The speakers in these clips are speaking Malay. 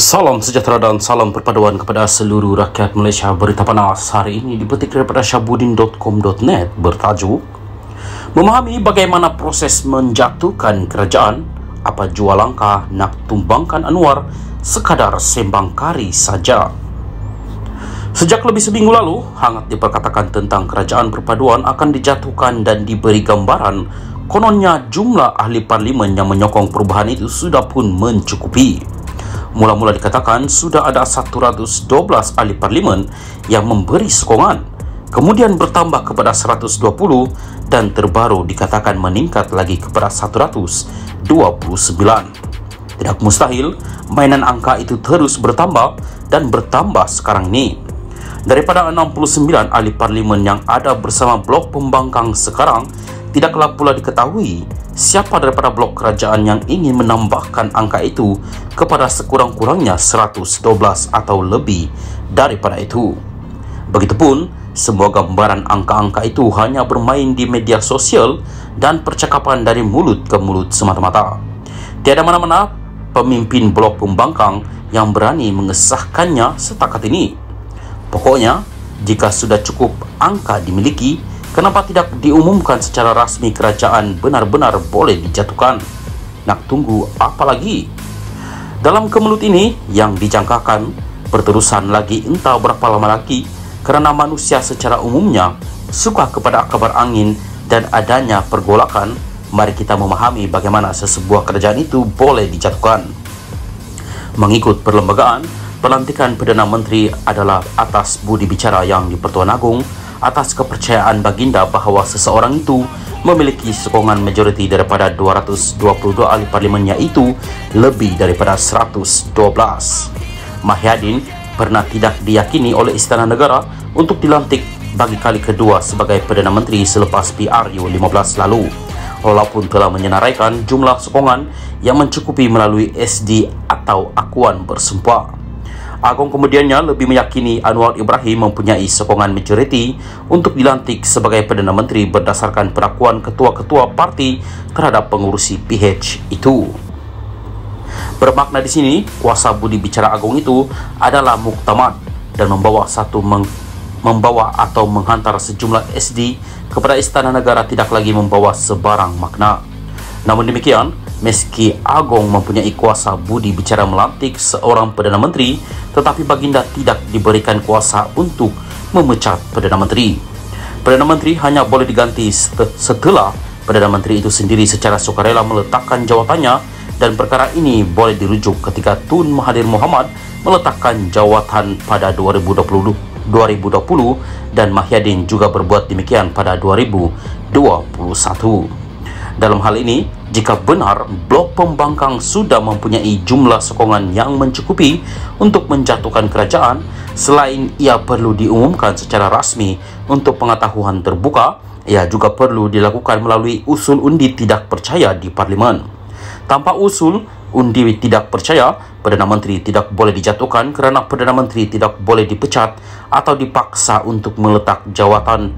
Salam sejahtera dan salam perpaduan kepada seluruh rakyat Malaysia. Berita panas hari ini dipetik daripada syahbudin.com.net bertajuk Memahami bagaimana proses menjatuhkan kerajaan, apa jua langkah nak tumbangkan Anwar sekadar sembang kari saja. Sejak lebih seminggu lalu, hangat diperkatakan tentang kerajaan perpaduan akan dijatuhkan dan diberi gambaran kononnya jumlah ahli parlimen yang menyokong perubahan itu sudah pun mencukupi. Mula-mula dikatakan sudah ada 112 ahli parlimen yang memberi sokongan, kemudian bertambah kepada 120 dan terbaru dikatakan meningkat lagi kepada 129. Tidak mustahil mainan angka itu terus bertambah dan bertambah sekarang ini. Daripada 69 ahli parlimen yang ada bersama blok pembangkang sekarang, tidaklah pula diketahui siapa daripada blok kerajaan yang ingin menambahkan angka itu kepada sekurang-kurangnya 112 atau lebih daripada itu. Begitupun, semua gambaran angka-angka itu hanya bermain di media sosial dan percakapan dari mulut ke mulut semata-mata. Tiada mana-mana pemimpin blok pembangkang yang berani mengesahkannya setakat ini. Pokoknya, jika sudah cukup angka dimiliki, kenapa tidak diumumkan secara rasmi kerajaan benar-benar boleh dijatuhkan? Nak tunggu apa lagi? Dalam kemelut ini yang dijangkakan berterusan lagi entah berapa lama lagi, kerana manusia secara umumnya suka kepada kabar angin dan adanya pergolakan, mari kita memahami bagaimana sesebuah kerajaan itu boleh dijatuhkan. Mengikut perlembagaan, pelantikan Perdana Menteri adalah atas budi bicara yang di-Pertuan Agong, atas kepercayaan baginda bahawa seseorang itu memiliki sokongan majoriti daripada 222 ahli parlimen, iaitu lebih daripada 112. Mahyadin pernah tidak diyakini oleh Istana Negara untuk dilantik bagi kali kedua sebagai Perdana Menteri selepas PRU 15 lalu, walaupun telah menyenaraikan jumlah sokongan yang mencukupi melalui SD atau akuan bersumpah. Agong kemudiannya lebih meyakini Anwar Ibrahim mempunyai sokongan majoriti untuk dilantik sebagai Perdana Menteri berdasarkan pengakuan ketua-ketua parti terhadap pengurusi PH itu. Bermakna di sini, kuasa budi bicara Agong itu adalah muktamad dan membawa atau menghantar sejumlah SD kepada Istana Negara tidak lagi membawa sebarang makna. Namun demikian, meski Agong mempunyai kuasa budi bicara melantik seorang Perdana Menteri, tetapi baginda tidak diberikan kuasa untuk memecat Perdana Menteri. Perdana Menteri hanya boleh diganti setelah Perdana Menteri itu sendiri secara sukarela meletakkan jawatannya, dan perkara ini boleh dirujuk ketika Tun Mahathir Mohamad meletakkan jawatan pada 2020 dan Mahyadin juga berbuat demikian pada 2021. Dalam hal ini, jika benar blok pembangkang sudah mempunyai jumlah sokongan yang mencukupi untuk menjatuhkan kerajaan, selain ia perlu diumumkan secara rasmi untuk pengetahuan terbuka, ia juga perlu dilakukan melalui usul undi tidak percaya di Parlimen. Tanpa usul undi tidak percaya, Perdana Menteri tidak boleh dijatuhkan kerana Perdana Menteri tidak boleh dipecat atau dipaksa untuk meletak jawatan,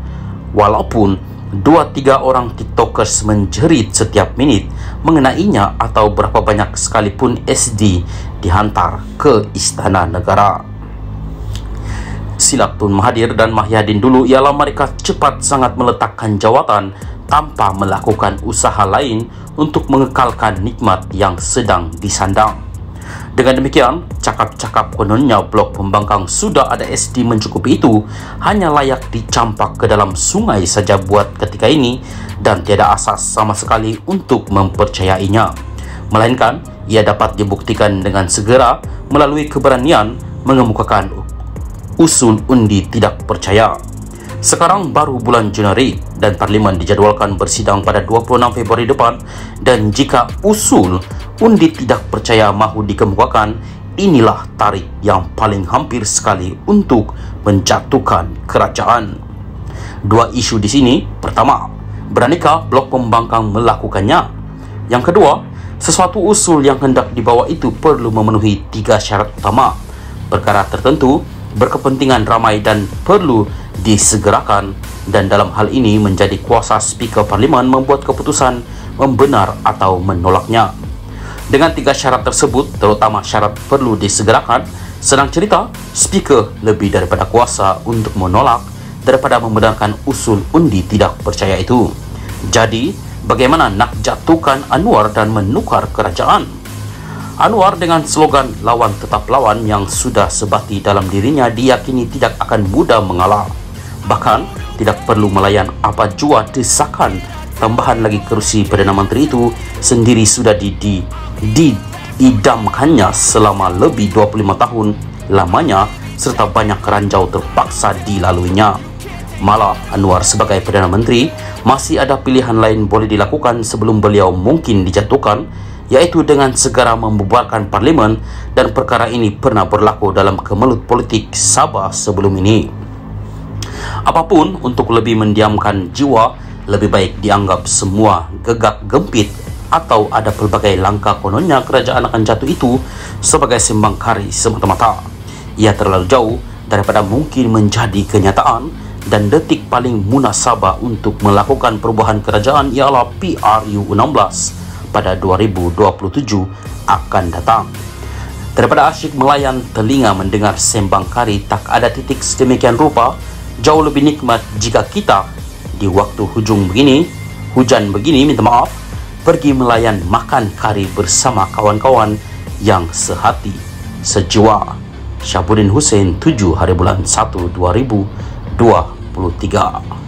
walaupun 2-3 orang tiktokers menjerit setiap minit mengenainya atau berapa banyak sekalipun SD dihantar ke Istana Negara. Silap Tun Mahathir dan Mahyadin dulu ialah mereka cepat sangat meletakkan jawatan tanpa melakukan usaha lain untuk mengekalkan nikmat yang sedang disandang. Dengan demikian, cakap-cakap kononnya blok pembangkang sudah ada SD mencukupi itu hanya layak dicampak ke dalam sungai saja buat ketika ini, dan tiada asas sama sekali untuk mempercayainya. Melainkan, ia dapat dibuktikan dengan segera melalui keberanian mengemukakan usul undi tidak percaya. Sekarang baru bulan Januari dan Parlimen dijadualkan bersidang pada 26 Februari depan, dan jika usul undi tidak percaya mahu dikemukakan, inilah tarikh yang paling hampir sekali untuk menjatuhkan kerajaan. Dua isu di sini. Pertama, beranikah blok pembangkang melakukannya? Yang kedua, sesuatu usul yang hendak dibawa itu perlu memenuhi 3 syarat utama. Perkara tertentu berkepentingan ramai dan perlu disegerakan, dan dalam hal ini menjadi kuasa Speaker Parlimen membuat keputusan membenar atau menolaknya. Dengan 3 syarat tersebut, terutama syarat perlu disegerakan, senang cerita, speaker lebih daripada kuasa untuk menolak daripada membenarkan usul undi tidak percaya itu. Jadi, bagaimana nak jatuhkan Anwar dan menukar kerajaan? Anwar dengan slogan lawan tetap lawan yang sudah sebati dalam dirinya diyakini tidak akan mudah mengalah. Bahkan, tidak perlu melayan apa jua desakan tambahan lagi kerusi Perdana Menteri itu sendiri sudah diidamkannya selama lebih 25 tahun lamanya serta banyak ranjau terpaksa dilaluinya. Malah Anwar sebagai Perdana Menteri masih ada pilihan lain boleh dilakukan sebelum beliau mungkin dijatuhkan, yaitu dengan segera membubarkan parlimen, dan perkara ini pernah berlaku dalam kemelut politik Sabah sebelum ini. Apapun untuk lebih mendiamkan jiwa, lebih baik dianggap semua gegak gempit atau ada pelbagai langkah kononnya kerajaan akan jatuh itu sebagai sembang kari semata-mata. Ia terlalu jauh daripada mungkin menjadi kenyataan, dan detik paling munasabah untuk melakukan perubahan kerajaan ialah PRU 16 pada 2027 akan datang. Daripada asyik melayan telinga mendengar sembang kari tak ada titik sedemikian rupa, jauh lebih nikmat jika kita di waktu hujan begini, minta maaf, pergi melayan makan kari bersama kawan-kawan yang sehati, sejiwa. Syahbudin Hussein, 7 hari bulan 1 2023.